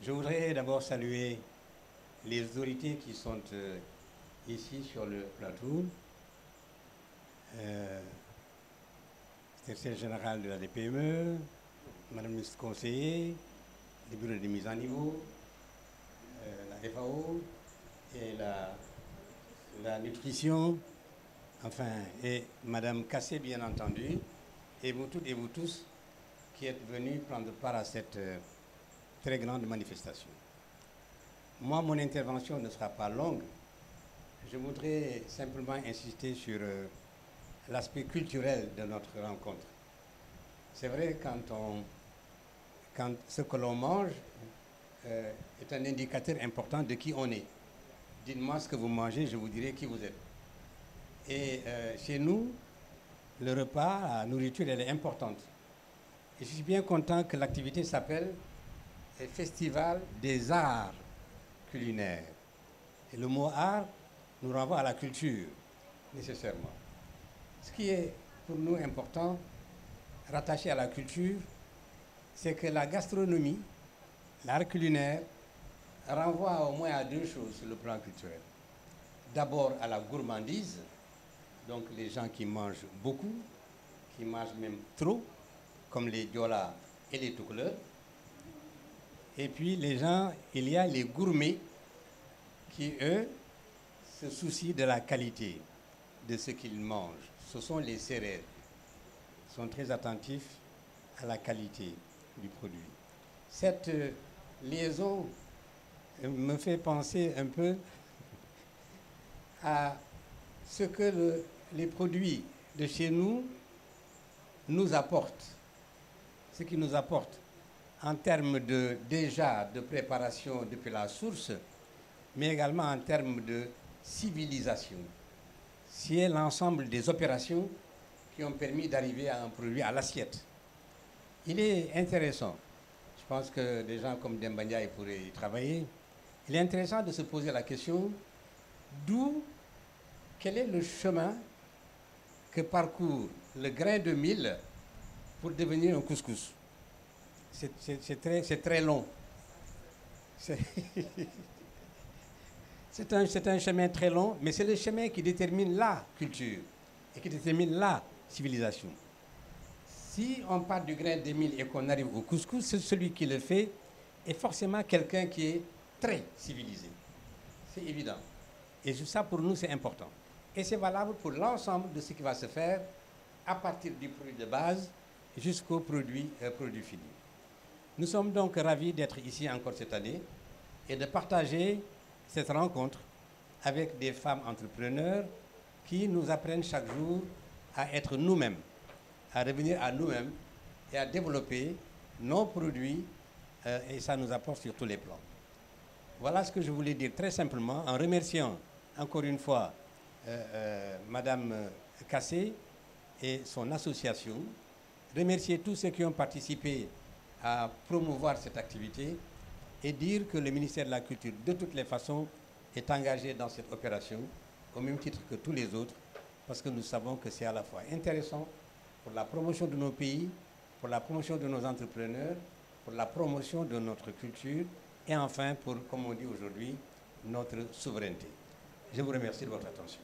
Je voudrais d'abord saluer les autorités qui sont ici sur le plateau. Secrétaire général de la DPME, Madame le ministre conseiller, le bureau de mise à niveau, la FAO et la nutrition, enfin, et Madame Cassé, bien entendu, et vous toutes et vous tous qui êtes venus prendre part à cette très grande manifestation. Moi, mon intervention ne sera pas longue. Je voudrais simplement insister sur l'aspect culturel de notre rencontre. C'est vrai, quand ce que l'on mange est un indicateur important de qui on est. Dites-moi ce que vous mangez, je vous dirai qui vous êtes. Et chez nous, le repas, la nourriture, elle est importante. Et je suis bien content que l'activité s'appelle Festival des arts culinaires. Et le mot art nous renvoie à la culture, nécessairement. Ce qui est pour nous important, rattaché à la culture, c'est que la gastronomie, l'art culinaire, renvoie au moins à deux choses sur le plan culturel. D'abord à la gourmandise, donc les gens qui mangent beaucoup, qui mangent même trop, comme les Diola et les Toucouleurs. Et puis il y a les gourmets qui, eux, se soucient de la qualité de ce qu'ils mangent. Ce sont les Sérères. Ils sont très attentifs à la qualité du produit. Cette liaison me fait penser un peu à ce que les produits de chez nous apportent. Ce qu'ils nous apportent en termes déjà de préparation depuis la source, mais également en termes de civilisation. C'est l'ensemble des opérations qui ont permis d'arriver à un produit à l'assiette. Il est intéressant, je pense que des gens comme Demba Ndiaye pourraient y travailler, il est intéressant de se poser la question quel est le chemin que parcourt le grain de mil pour devenir un couscous. C'est très long. C'est un chemin très long, mais c'est le chemin qui détermine la culture et qui détermine la civilisation. Si on part du grain de mil et qu'on arrive au couscous, celui qui le fait est forcément quelqu'un qui est très civilisé. C'est évident. Et ça, pour nous, c'est important. Et c'est valable pour l'ensemble de ce qui va se faire à partir du produit de base jusqu'au produit fini. Nous sommes donc ravis d'être ici encore cette année et de partager cette rencontre avec des femmes entrepreneurs qui nous apprennent chaque jour à être nous-mêmes, à revenir à nous-mêmes et à développer nos produits et ça nous apporte sur tous les plans. Voilà ce que je voulais dire très simplement en remerciant encore une fois Madame Cassé et son association, remercier tous ceux qui ont participé à promouvoir cette activité et dire que le ministère de la Culture, de toutes les façons, est engagé dans cette opération, au même titre que tous les autres, parce que nous savons que c'est à la fois intéressant pour la promotion de nos pays, pour la promotion de nos entrepreneurs, pour la promotion de notre culture, et enfin pour, comme on dit aujourd'hui, notre souveraineté. Je vous remercie de votre attention.